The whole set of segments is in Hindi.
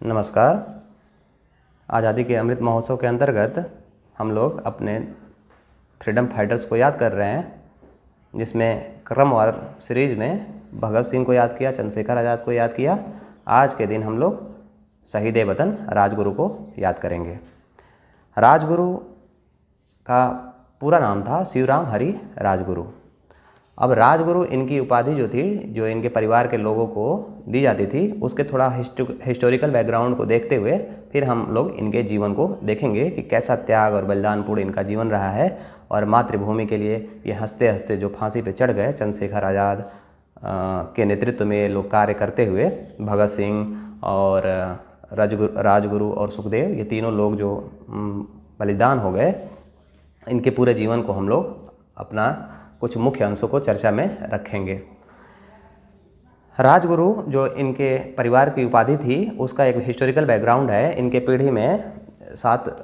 नमस्कार। आज़ादी के अमृत महोत्सव के अंतर्गत हम लोग अपने फ्रीडम फाइटर्स को याद कर रहे हैं, जिसमें क्रमवार सीरीज में भगत सिंह को याद किया, चंद्रशेखर आज़ाद को याद किया। आज के दिन हम लोग शहीद वतन राजगुरु को याद करेंगे। राजगुरु का पूरा नाम था शिवराम हरि राजगुरु। अब राजगुरु इनकी उपाधि जो थी, जो इनके परिवार के लोगों को दी जाती थी, उसके थोड़ा हिस्टोरिकल बैकग्राउंड को देखते हुए फिर हम लोग इनके जीवन को देखेंगे कि कैसा त्याग और बलिदानपूर्ण इनका जीवन रहा है। और मातृभूमि के लिए ये हंसते हंसते जो फांसी पे चढ़ गए, चंद्रशेखर आज़ाद के नेतृत्व में ये लोग कार्य करते हुए, भगत सिंह और राजगुरु और सुखदेव, ये तीनों लोग जो बलिदान हो गए, इनके पूरे जीवन को हम लोग अपना कुछ मुख्य अंशों को चर्चा में रखेंगे। राजगुरु जो इनके परिवार की उपाधि थी, उसका एक हिस्टोरिकल बैकग्राउंड है। इनके पीढ़ी में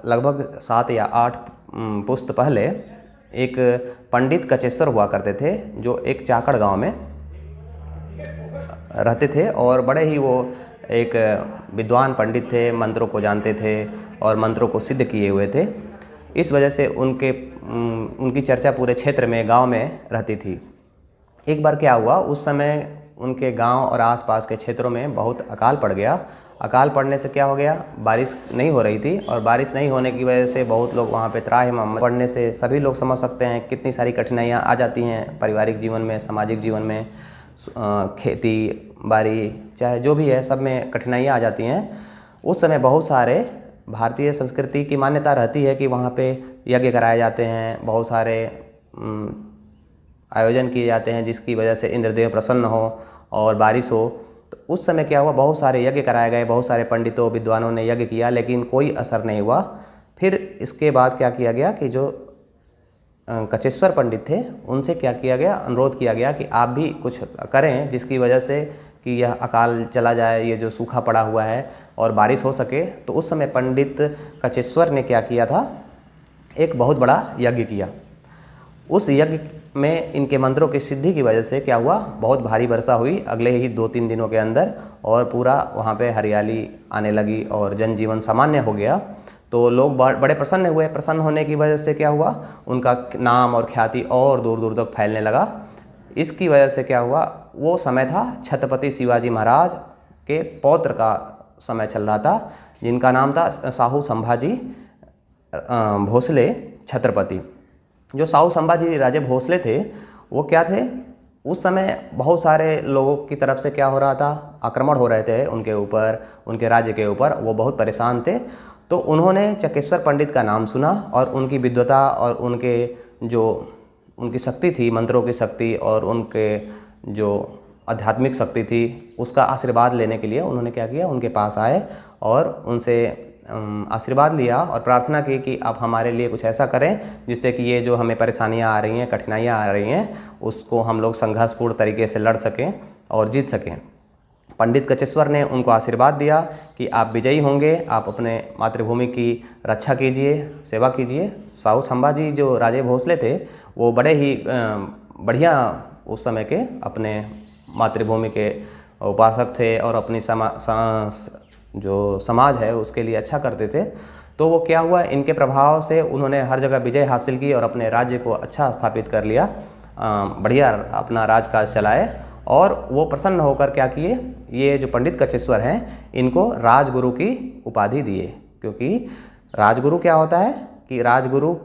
लगभग 7 या 8 पुश्त पहले एक पंडित कचेश्वर हुआ करते थे, जो एक चाकड़ गांव में रहते थे और बड़े ही वो एक विद्वान पंडित थे, मंत्रों को जानते थे और मंत्रों को सिद्ध किए हुए थे। इस वजह से उनकी चर्चा पूरे क्षेत्र में, गांव में रहती थी। एक बार क्या हुआ, उस समय उनके गांव और आसपास के क्षेत्रों में बहुत अकाल पड़ गया। अकाल पड़ने से क्या हो गया, बारिश नहीं हो रही थी और बारिश नहीं होने की वजह से बहुत लोग वहाँ पे त्राहिमाम पड़ने से सभी लोग समझ सकते हैं कितनी सारी कठिनाइयाँ आ जाती हैं पारिवारिक जीवन में, सामाजिक जीवन में, खेती बाड़ी चाहे जो भी है, सब में कठिनाइयाँ आ जाती हैं। उस समय बहुत सारे भारतीय संस्कृति की मान्यता रहती है कि वहाँ पे यज्ञ कराए जाते हैं, बहुत सारे आयोजन किए जाते हैं जिसकी वजह से इंद्रदेव प्रसन्न हो और बारिश हो। तो उस समय क्या हुआ, बहुत सारे यज्ञ कराए गए, बहुत सारे पंडितों विद्वानों ने यज्ञ किया, लेकिन कोई असर नहीं हुआ। फिर इसके बाद क्या किया गया कि जो कचेश्वर पंडित थे, उनसे क्या किया गया, अनुरोध किया गया कि आप भी कुछ करें जिसकी वजह से कि यह अकाल चला जाए, ये जो सूखा पड़ा हुआ है और बारिश हो सके। तो उस समय पंडित कचेश्वर ने क्या किया था, एक बहुत बड़ा यज्ञ किया। उस यज्ञ में इनके मंत्रों की सिद्धि की वजह से क्या हुआ, बहुत भारी वर्षा हुई अगले ही 2-3 दिनों के अंदर, और पूरा वहाँ पे हरियाली आने लगी और जनजीवन सामान्य हो गया। तो लोग बड़े प्रसन्न हुए। प्रसन्न होने की वजह से क्या हुआ, उनका नाम और ख्याति और दूर दूर तक फैलने लगा। इसकी वजह से क्या हुआ, वो समय था छत्रपति शिवाजी महाराज के पौत्र का समय चल रहा था, जिनका नाम था साहू संभाजी भोसले छत्रपति। जो साहू संभाजी राजे भोसले थे, वो क्या थे, उस समय बहुत सारे लोगों की तरफ से क्या हो रहा था, आक्रमण हो रहे थे उनके ऊपर, उनके राज्य के ऊपर। वो बहुत परेशान थे। तो उन्होंने चकेश्वर पंडित का नाम सुना और उनकी विद्वता और उनकी शक्ति थी, मंत्रों की शक्ति और उनके जो आध्यात्मिक शक्ति थी, उसका आशीर्वाद लेने के लिए उन्होंने क्या किया, उनके पास आए और उनसे आशीर्वाद लिया और प्रार्थना की कि आप हमारे लिए कुछ ऐसा करें जिससे कि ये जो हमें परेशानियां आ रही हैं, कठिनाइयां आ रही हैं, उसको हम लोग संघर्षपूर्ण तरीके से लड़ सकें और जीत सकें। पंडित कचेश्वर ने उनको आशीर्वाद दिया कि आप विजयी होंगे, आप अपने मातृभूमि की रक्षा कीजिए, सेवा कीजिए। साहू संभाजी जो राजे भोसले थे, वो बड़े ही बढ़िया उस समय के अपने मातृभूमि के उपासक थे और अपनी जो समाज है उसके लिए अच्छा करते थे। तो वो क्या हुआ, इनके प्रभाव से उन्होंने हर जगह विजय हासिल की और अपने राज्य को अच्छा स्थापित कर लिया, बढ़िया अपना राजकाज चलाए। और वो प्रसन्न होकर क्या किए, ये जो पंडित कचेश्वर हैं, इनको राजगुरु की उपाधि दिए। क्योंकि राजगुरु क्या होता है कि राजगुरु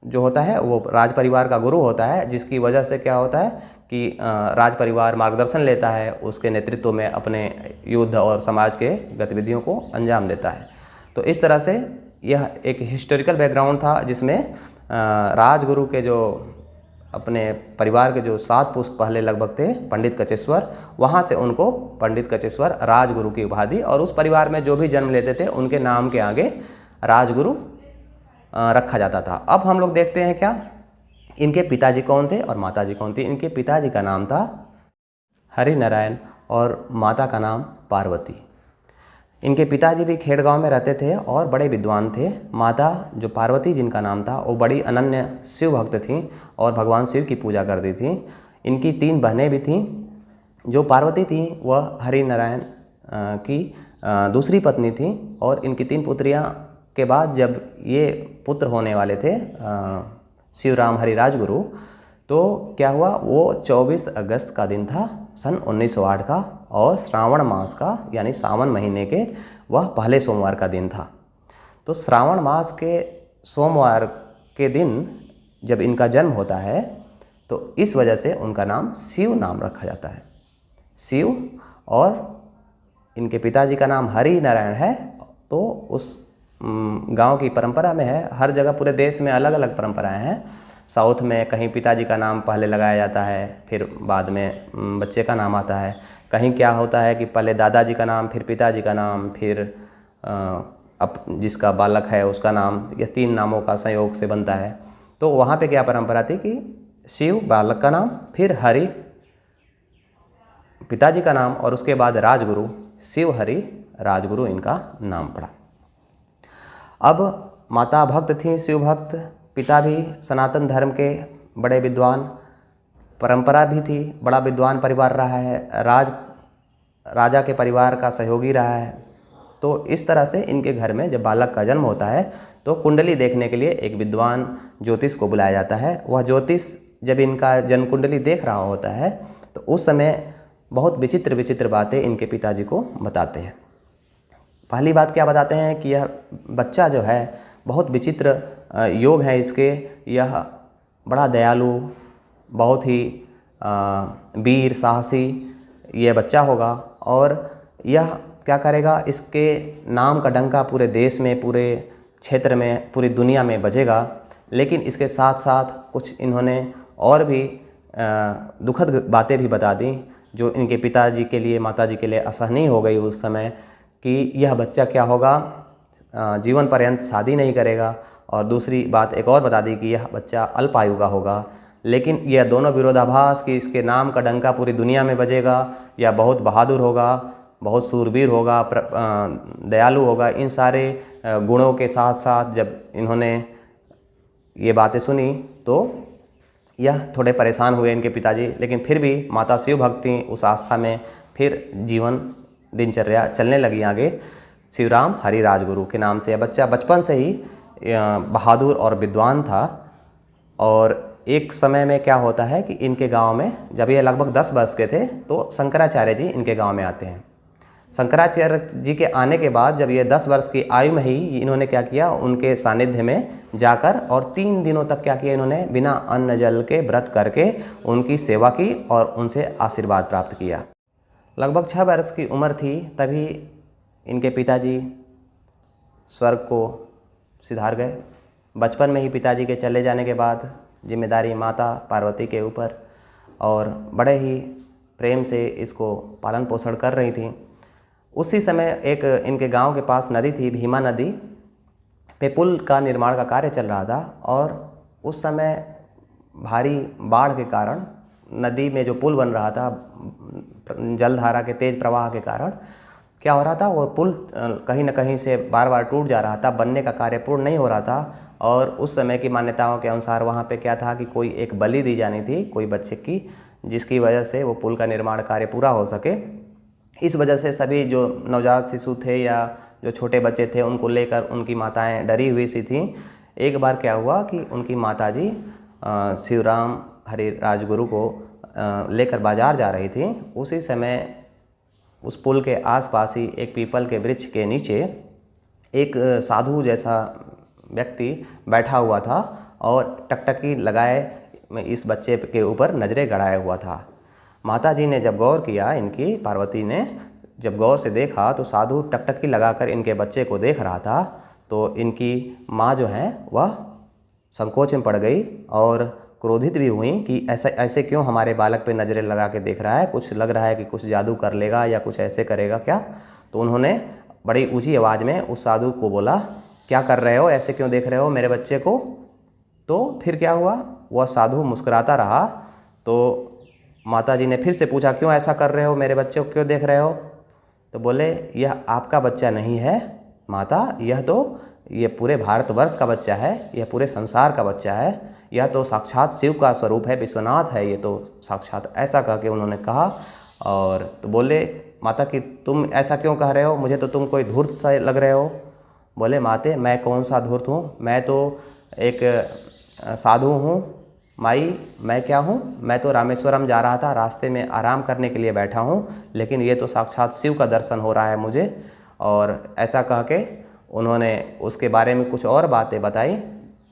जो होता है वो राज परिवार का गुरु होता है, जिसकी वजह से क्या होता है कि राज परिवार मार्गदर्शन लेता है, उसके नेतृत्व में अपने युद्ध और समाज के गतिविधियों को अंजाम देता है। तो इस तरह से यह एक हिस्टोरिकल बैकग्राउंड था, जिसमें राजगुरु के जो अपने परिवार के जो 7 पुश्त पहले लगभग थे पंडित कचेश्वर, वहाँ से उनको पंडित कचेश्वर राजगुरु की उपाधि, और उस परिवार में जो भी जन्म लेते थे उनके नाम के आगे राजगुरु रखा जाता था। अब हम लोग देखते हैं क्या इनके पिताजी कौन थे और माताजी कौन थी। इनके पिताजी का नाम था हरि नारायण और माता का नाम पार्वती। इनके पिताजी भी खेड़ गांव में रहते थे और बड़े विद्वान थे। माता जो पार्वती जिनका नाम था, वो बड़ी अनन्य शिव भक्त थीं और भगवान शिव की पूजा करती थीं। इनकी 3 बहनें भी थीं। जो पार्वती थी वह हरि नारायण की दूसरी पत्नी थी और इनकी 3 पुत्रियां के बाद जब ये पुत्र होने वाले थे शिवराम हरि राजगुरु, तो क्या हुआ, वो 24 अगस्त का दिन था सन 1908 का और श्रावण मास का यानी सावन महीने के वह पहले सोमवार का दिन था। तो श्रावण मास के सोमवार के दिन जब इनका जन्म होता है तो इस वजह से उनका नाम शिव नाम रखा जाता है, शिव। और इनके पिताजी का नाम हरि नारायण है। तो उस गांव की परंपरा में है, हर जगह पूरे देश में अलग अलग परंपराएं हैं। साउथ में कहीं पिताजी का नाम पहले लगाया जाता है, फिर बाद में बच्चे का नाम आता है। कहीं क्या होता है कि पहले दादाजी का नाम, फिर पिताजी का नाम, फिर अब जिसका बालक है उसका नाम, यह 3 नामों का संयोग से बनता है। तो वहाँ पे क्या परंपरा थी कि शिव बालक का नाम, फिर हरि पिताजी का नाम और उसके बाद राजगुरु, शिव हरि राजगुरु इनका नाम पड़ा। अब माता भक्त थी, शिव भक्त, पिता भी सनातन धर्म के बड़े विद्वान, परंपरा भी थी, बड़ा विद्वान परिवार रहा है, राजा के परिवार का सहयोगी रहा है। तो इस तरह से इनके घर में जब बालक का जन्म होता है तो कुंडली देखने के लिए एक विद्वान ज्योतिष को बुलाया जाता है। वह ज्योतिष जब इनका जन्म कुंडली देख रहा होता है तो उस समय बहुत विचित्र विचित्र बातें इनके पिताजी को बताते हैं। पहली बात क्या बताते हैं कि यह बच्चा जो है बहुत विचित्र योग है इसके, यह बड़ा दयालु, बहुत ही वीर साहसी यह बच्चा होगा और यह क्या करेगा, इसके नाम का डंका पूरे देश में, पूरे क्षेत्र में, पूरी दुनिया में बजेगा। लेकिन इसके साथ साथ कुछ इन्होंने और भी दुखद बातें भी बता दी जो इनके पिताजी के लिए, माताजी के लिए असहनीय हो गई उस समय, कि यह बच्चा क्या होगा, जीवन पर्यंत शादी नहीं करेगा। और दूसरी बात एक और बता दी कि यह बच्चा अल्पायु का होगा। लेकिन यह दोनों विरोधाभास कि इसके नाम का डंका पूरी दुनिया में बजेगा या बहुत बहादुर होगा, बहुत सूरवीर होगा, दयालु होगा, इन सारे गुणों के साथ साथ जब इन्होंने ये बातें सुनी तो यह थोड़े परेशान हुए इनके पिताजी। लेकिन फिर भी माता शिव भक्ति उस आस्था में फिर जीवन दिनचर्या चलने लगी आगे। शिवराम हरि राजगुरु के नाम से यह बच्चा बचपन से ही बहादुर और विद्वान था। और एक समय में क्या होता है कि इनके गांव में जब ये लगभग 10 वर्ष के थे तो शंकराचार्य जी इनके गांव में आते हैं। शंकराचार्य जी के आने के बाद जब ये 10 वर्ष की आयु में ही इन्होंने क्या किया, उनके सानिध्य में जाकर और 3 दिनों तक क्या किया, इन्होंने बिना अन्न जल के व्रत करके उनकी सेवा की और उनसे आशीर्वाद प्राप्त किया। लगभग 6 वर्ष की उम्र थी तभी इनके पिताजी स्वर्ग को सिधार गए। बचपन में ही पिताजी के चले जाने के बाद जिम्मेदारी माता पार्वती के ऊपर, और बड़े ही प्रेम से इसको पालन पोषण कर रही थी। उसी समय एक इनके गांव के पास नदी थी, भीमा नदी पे पुल का निर्माण का कार्य चल रहा था। और उस समय भारी बाढ़ के कारण नदी में जो पुल बन रहा था, जलधारा के तेज प्रवाह के कारण क्या हो रहा था, वो पुल कहीं न कहीं से बार बार टूट जा रहा था, बनने का कार्य पूर्ण नहीं हो रहा था। और उस समय की मान्यताओं के अनुसार वहाँ पे क्या था कि कोई एक बलि दी जानी थी कोई बच्चे की, जिसकी वजह से वो पुल का निर्माण कार्य पूरा हो सके। इस वजह से सभी जो नवजात शिशु थे या जो छोटे बच्चे थे उनको लेकर उनकी माताएं डरी हुई सी थीं। एक बार क्या हुआ कि उनकी माताजी शिवराम हरि राजगुरु को लेकर बाजार जा रही थी। उसी समय उस पुल के आसपास ही एक पीपल के वृक्ष के नीचे एक साधु जैसा व्यक्ति बैठा हुआ था और टकटकी लगाए इस बच्चे के ऊपर नज़रें गड़ाए हुआ था। माताजी ने जब गौर किया, इनकी पार्वती ने जब गौर से देखा तो साधु टकटकी लगाकर इनके बच्चे को देख रहा था। तो इनकी माँ जो है वह संकोच में पड़ गई और क्रोधित भी हुई कि ऐसे क्यों हमारे बालक पे नज़रें लगा के देख रहा है, कुछ लग रहा है कि कुछ जादू कर लेगा या कुछ ऐसे करेगा क्या। तो उन्होंने बड़ी ऊंची आवाज़ में उस साधु को बोला, क्या कर रहे हो, ऐसे क्यों देख रहे हो मेरे बच्चे को। तो फिर क्या हुआ, वह साधु मुस्कुराता रहा। तो माताजी ने फिर से पूछा, क्यों ऐसा कर रहे हो, मेरे बच्चे को क्यों देख रहे हो। तो बोले, यह आपका बच्चा नहीं है माता, ये पूरे भारतवर्ष का बच्चा है, यह पूरे संसार का बच्चा है, यह तो साक्षात शिव का स्वरूप है, विश्वनाथ है ये तो साक्षात, ऐसा कह के उन्होंने कहा। और तो बोले माता कि तुम ऐसा क्यों कह रहे हो, मुझे तो तुम कोई धूर्त सा लग रहे हो। बोले माते मैं कौन सा धूर्त हूँ, मैं तो एक साधु हूँ माई। मैं क्या हूँ, मैं तो रामेश्वरम जा रहा था, रास्ते में आराम करने के लिए बैठा हूँ, लेकिन ये तो साक्षात शिव का दर्शन हो रहा है मुझे। और ऐसा कह के उन्होंने उसके बारे में कुछ और बातें बताई।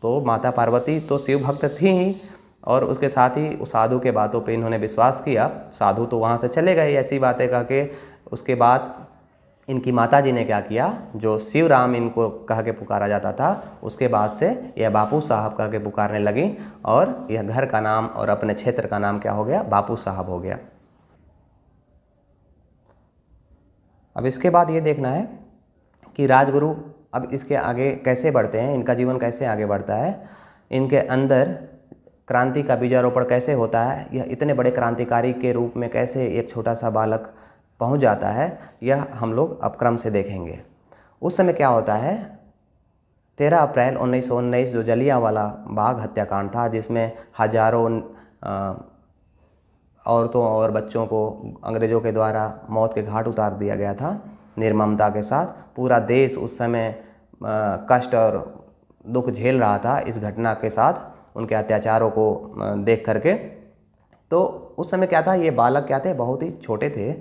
तो माता पार्वती तो शिव भक्त थी ही, और उसके साथ ही उस साधु के बातों पे इन्होंने विश्वास किया। साधु तो वहाँ से चले गए ऐसी बातें कह के। उसके बाद इनकी माता जी ने क्या किया, जो शिव राम इनको कह के पुकारा जाता था, उसके बाद से यह बापू साहब कह के पुकारने लगी, और यह घर का नाम और अपने क्षेत्र का नाम क्या हो गया, बापू साहब हो गया। अब इसके बाद ये देखना है कि राजगुरु अब इसके आगे कैसे बढ़ते हैं, इनका जीवन कैसे आगे बढ़ता है, इनके अंदर क्रांति का बीजारोपण कैसे होता है, यह इतने बड़े क्रांतिकारी के रूप में कैसे एक छोटा सा बालक पहुंच जाता है, यह हम लोग अब क्रम से देखेंगे। उस समय क्या होता है, 13 अप्रैल 1919 जो जलियांवाला बाग हत्याकांड था, जिसमें हजारों औरतों और बच्चों को अंग्रेज़ों के द्वारा मौत के घाट उतार दिया गया था निर्ममता के साथ। पूरा देश उस समय कष्ट और दुख झेल रहा था इस घटना के साथ, उनके अत्याचारों को देख करके। तो उस समय क्या था, ये बालक क्या थे, बहुत ही छोटे थे,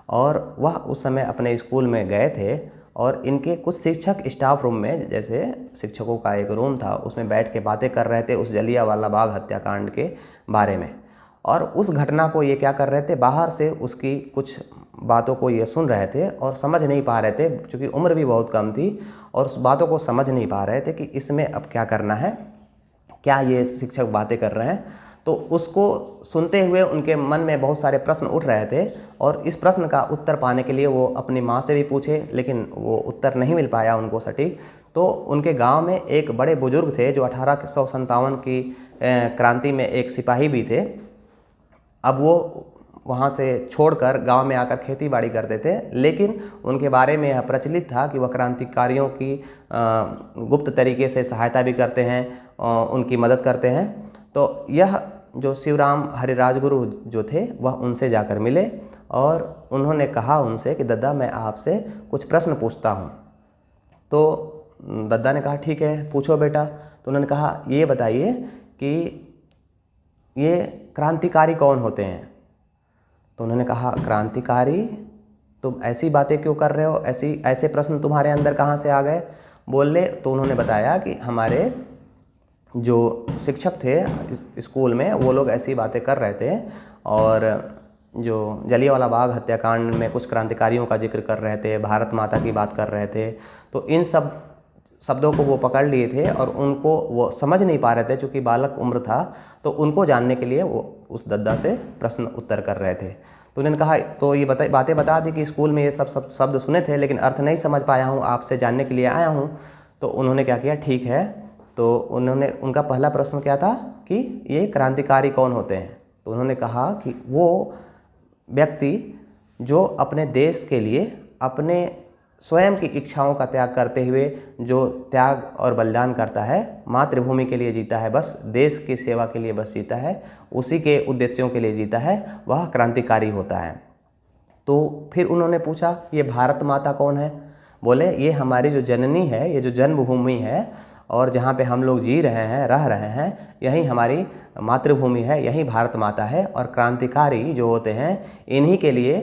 और वह उस समय अपने स्कूल में गए थे, और इनके कुछ शिक्षक स्टाफ रूम में, जैसे शिक्षकों का एक रूम था, उसमें बैठ के बातें कर रहे थे उस जलियांवाला बाग हत्याकांड के बारे में। और उस घटना को ये क्या कर रहे थे, बाहर से उसकी कुछ बातों को ये सुन रहे थे और समझ नहीं पा रहे थे, क्योंकि उम्र भी बहुत कम थी, और उस बातों को समझ नहीं पा रहे थे कि इसमें अब क्या करना है, क्या ये शिक्षक बातें कर रहे हैं। तो उसको सुनते हुए उनके मन में बहुत सारे प्रश्न उठ रहे थे, और इस प्रश्न का उत्तर पाने के लिए वो अपनी माँ से भी पूछे, लेकिन वो उत्तर नहीं मिल पाया उनको सटीक। तो उनके गांव में एक बड़े बुजुर्ग थे जो 1857 की क्रांति में एक सिपाही भी थे। अब वो वहाँ से छोड़कर गांव में आकर खेती बाड़ी करते थे, लेकिन उनके बारे में यह प्रचलित था कि वह क्रांतिकारियों की गुप्त तरीके से सहायता भी करते हैं, उनकी मदद करते हैं। तो यह जो शिवराम हरि राजगुरु जो थे, वह उनसे जाकर मिले, और उन्होंने कहा उनसे कि दद्दा मैं आपसे कुछ प्रश्न पूछता हूँ। तो दद्दा ने कहा ठीक है पूछो बेटा। तो उन्होंने कहा ये बताइए कि ये क्रांतिकारी कौन होते हैं। तो उन्होंने कहा क्रांतिकारी, तुम ऐसी बातें क्यों कर रहे हो, ऐसे प्रश्न तुम्हारे अंदर कहाँ से आ गए, बोले। तो उन्होंने बताया कि हमारे जो शिक्षक थे स्कूल में, वो लोग ऐसी बातें कर रहे थे, और जो जलियांवाला बाग हत्याकांड में कुछ क्रांतिकारियों का जिक्र कर रहे थे, भारत माता की बात कर रहे थे। तो इन सब शब्दों को वो पकड़ लिए थे, और उनको वो समझ नहीं पा रहे थे, चूँकि बालक उम्र था। तो उनको जानने के लिए वो उस दद्दा से प्रश्न उत्तर कर रहे थे। तो उन्होंने कहा, तो ये बातें बता दी कि स्कूल में ये सब शब्द सुने थे, लेकिन अर्थ नहीं समझ पाया हूँ, आपसे जानने के लिए आया हूँ। तो उन्होंने क्या किया, ठीक है। तो उनका पहला प्रश्न क्या था कि ये क्रांतिकारी कौन होते हैं। तो उन्होंने कहा कि वो व्यक्ति जो अपने देश के लिए अपने स्वयं की इच्छाओं का त्याग करते हुए जो त्याग और बलिदान करता है, मातृभूमि के लिए जीता है, बस देश की सेवा के लिए बस जीता है, उसी के उद्देश्यों के लिए जीता है, वह क्रांतिकारी होता है। तो फिर उन्होंने पूछा ये भारत माता कौन है। बोले ये हमारी जो जननी है, ये जो जन्मभूमि है, और जहाँ पे हम लोग जी रहे हैं, रह रहे हैं, यही हमारी मातृभूमि है, यही भारत माता है। और क्रांतिकारी जो होते हैं, इन्हीं के लिए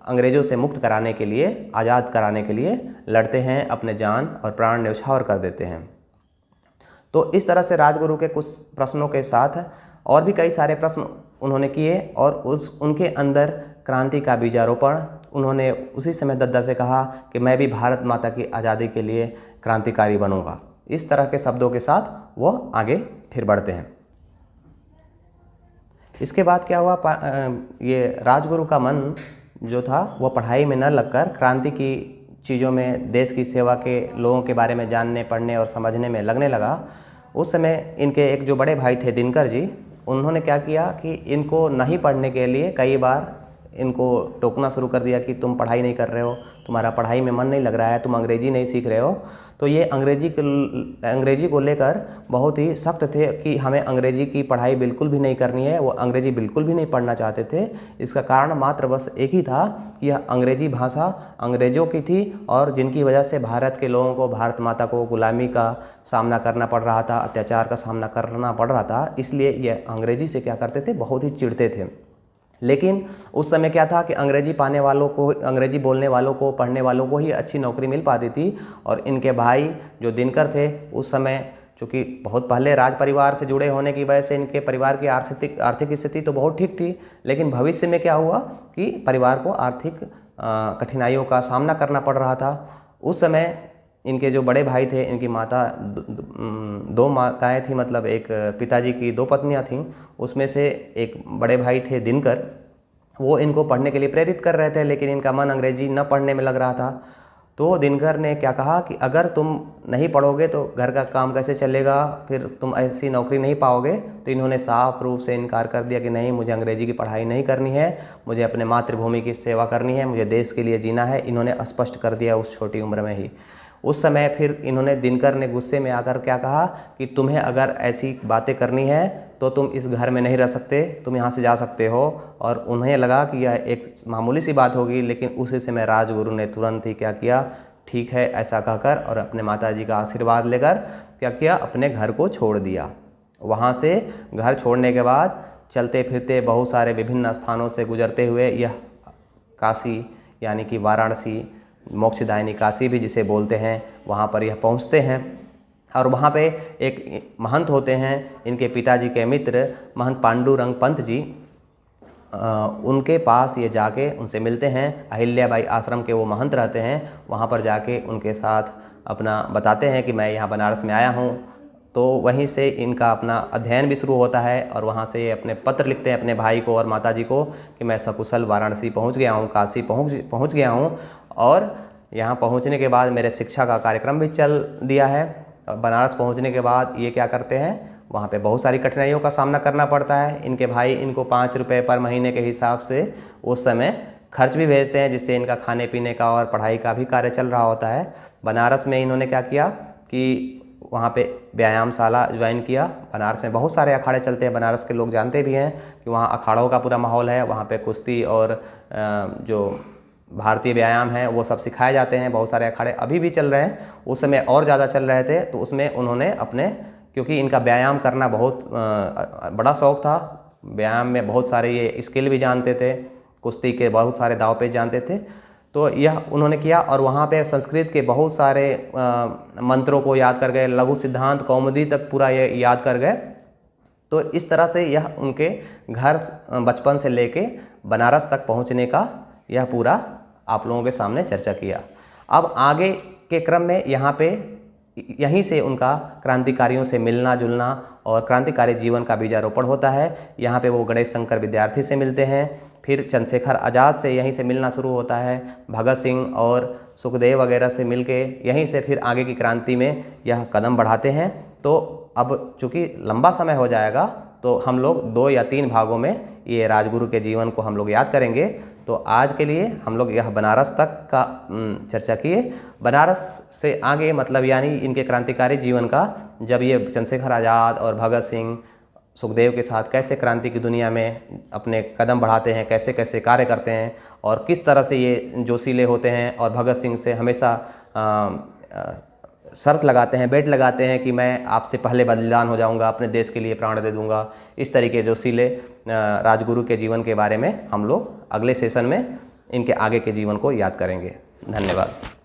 अंग्रेज़ों से मुक्त कराने के लिए, आज़ाद कराने के लिए लड़ते हैं, अपने जान और प्राण न्यौछावर कर देते हैं। तो इस तरह से राजगुरु के कुछ प्रश्नों के साथ और भी कई सारे प्रश्न उन्होंने किए, और उनके अंदर क्रांति का बीजारोपण उन्होंने उसी समय दद्दा से कहा कि मैं भी भारत माता की आज़ादी के लिए क्रांतिकारी बनूंगा। इस तरह के शब्दों के साथ वो आगे फिर बढ़ते हैं। इसके बाद क्या हुआ, ये राजगुरु का मन जो था वो पढ़ाई में न लगकर क्रांति की चीज़ों में, देश की सेवा के लोगों के बारे में जानने, पढ़ने और समझने में लगने लगा। उस समय इनके एक जो बड़े भाई थे दिनकर जी, उन्होंने क्या किया कि इनको नहीं पढ़ने के लिए कई बार इनको टोकना शुरू कर दिया कि तुम पढ़ाई नहीं कर रहे हो, तुम्हारा पढ़ाई में मन नहीं लग रहा है, तुम अंग्रेजी नहीं सीख रहे हो। तो ये अंग्रेजी को लेकर बहुत ही सख्त थे कि हमें अंग्रेजी की पढ़ाई बिल्कुल भी नहीं करनी है। वो अंग्रेजी बिल्कुल भी नहीं पढ़ना चाहते थे। इसका कारण मात्र बस एक ही था कि यह अंग्रेजी भाषा अंग्रेज़ों की थी और जिनकी वजह से भारत के लोगों को, भारत माता को गुलामी का सामना करना पड़ रहा था, अत्याचार का सामना करना पड़ रहा था। इसलिए ये अंग्रेजी से क्या करते थे, बहुत ही चिढ़ते थे। लेकिन उस समय क्या था कि अंग्रेजी पाने वालों को, अंग्रेजी बोलने वालों को, पढ़ने वालों को ही अच्छी नौकरी मिल पाती थी। और इनके भाई जो दिनकर थे, उस समय चूँकि बहुत पहले राज परिवार से जुड़े होने की वजह से इनके परिवार की आर्थिक स्थिति तो बहुत ठीक थी। लेकिन भविष्य में क्या हुआ कि परिवार को आर्थिक कठिनाइयों का सामना करना पड़ रहा था। उस समय इनके जो बड़े भाई थे, इनकी माता, दो माताएं थीं, मतलब एक पिताजी की दो पत्नियां थीं। उसमें से एक बड़े भाई थे दिनकर, वो इनको पढ़ने के लिए प्रेरित कर रहे थे, लेकिन इनका मन अंग्रेजी न पढ़ने में लग रहा था। तो दिनकर ने क्या कहा कि अगर तुम नहीं पढ़ोगे तो घर का काम कैसे चलेगा, फिर तुम ऐसी नौकरी नहीं पाओगे। तो इन्होंने साफ रूप से इनकार कर दिया कि नहीं, मुझे अंग्रेजी की पढ़ाई नहीं करनी है, मुझे अपने मातृभूमि की सेवा करनी है, मुझे देश के लिए जीना है। इन्होंने स्पष्ट कर दिया उस छोटी उम्र में ही। उस समय फिर इन्होंने, दिनकर ने गुस्से में आकर क्या कहा कि तुम्हें अगर ऐसी बातें करनी है तो तुम इस घर में नहीं रह सकते, तुम यहाँ से जा सकते हो। और उन्हें लगा कि यह एक मामूली सी बात होगी, लेकिन उसी समय राजगुरु ने तुरंत ही क्या किया, ठीक है ऐसा कहकर और अपने माताजी का आशीर्वाद लेकर क्या किया, अपने घर को छोड़ दिया। वहाँ से घर छोड़ने के बाद चलते फिरते बहुत सारे विभिन्न स्थानों से गुजरते हुए यह काशी यानी कि वाराणसी, मोक्षदायिनी काशी भी जिसे बोलते हैं, वहाँ पर यह पहुँचते हैं। और वहाँ पे एक महंत होते हैं, इनके पिताजी के मित्र महंत पांडुरंग पंत जी, उनके पास ये जाके उनसे मिलते हैं। अहिल्याबाई आश्रम के वो महंत रहते हैं। वहाँ पर जाके उनके साथ अपना बताते हैं कि मैं यहाँ बनारस में आया हूँ। तो वहीं से इनका अपना अध्ययन भी शुरू होता है और वहाँ से ये अपने पत्र लिखते हैं अपने भाई को और माताजी को कि मैं सकुशल वाराणसी पहुँच गया हूँ, काशी पहुँच गया हूँ और यहाँ पहुँचने के बाद मेरे शिक्षा का कार्यक्रम भी चल दिया है। बनारस पहुँचने के बाद ये क्या करते हैं, वहाँ पे बहुत सारी कठिनाइयों का सामना करना पड़ता है। इनके भाई इनको 5 रुपये पर महीने के हिसाब से उस समय खर्च भी भेजते हैं, जिससे इनका खाने पीने का और पढ़ाई का भी कार्य चल रहा होता है। बनारस में इन्होंने क्या किया कि वहाँ पे व्यायामशाला ज्वाइन किया। बनारस में बहुत सारे अखाड़े चलते हैं, बनारस के लोग जानते भी हैं कि वहाँ अखाड़ों का पूरा माहौल है। वहाँ पे कुश्ती और जो भारतीय व्यायाम है वो सब सिखाए जाते हैं। बहुत सारे अखाड़े अभी भी चल रहे हैं, उस समय और ज़्यादा चल रहे थे। तो उसमें उन्होंने अपने, क्योंकि इनका व्यायाम करना बहुत बड़ा शौक़ था, व्यायाम में बहुत सारे ये स्किल भी जानते थे, कुश्ती के बहुत सारे दाव पेच जानते थे। तो यह उन्होंने किया और वहाँ पे संस्कृत के बहुत सारे मंत्रों को याद कर गए, लघु सिद्धांत कौमुदी तक पूरा ये याद कर गए। तो इस तरह से यह उनके घर बचपन से लेके बनारस तक पहुँचने का यह पूरा आप लोगों के सामने चर्चा किया। अब आगे के क्रम में यहाँ पे यहीं से उनका क्रांतिकारियों से मिलना जुलना और क्रांतिकारी जीवन का बीजारोपण होता है। यहाँ पे वो गणेश शंकर विद्यार्थी से मिलते हैं, फिर चंद्रशेखर आज़ाद से यहीं से मिलना शुरू होता है, भगत सिंह और सुखदेव वगैरह से मिलके यहीं से फिर आगे की क्रांति में यह कदम बढ़ाते हैं। तो अब चूँकि लंबा समय हो जाएगा तो हम लोग 2 या 3 भागों में ये राजगुरु के जीवन को हम लोग याद करेंगे। तो आज के लिए हम लोग यह बनारस तक का चर्चा किए। बनारस से आगे मतलब यानी इनके क्रांतिकारी जीवन का, जब ये चंद्रशेखर आज़ाद और भगत सिंह सुखदेव के साथ कैसे क्रांति की दुनिया में अपने कदम बढ़ाते हैं, कैसे कैसे कार्य करते हैं और किस तरह से ये जोशीले होते हैं और भगत सिंह से हमेशा शर्त लगाते हैं, बेट लगाते हैं कि मैं आपसे पहले बलिदान हो जाऊंगा, अपने देश के लिए प्राण दे दूंगा। इस तरीके जोशीले राजगुरु के जीवन के बारे में हम लोग अगले सेशन में इनके आगे के जीवन को याद करेंगे। धन्यवाद।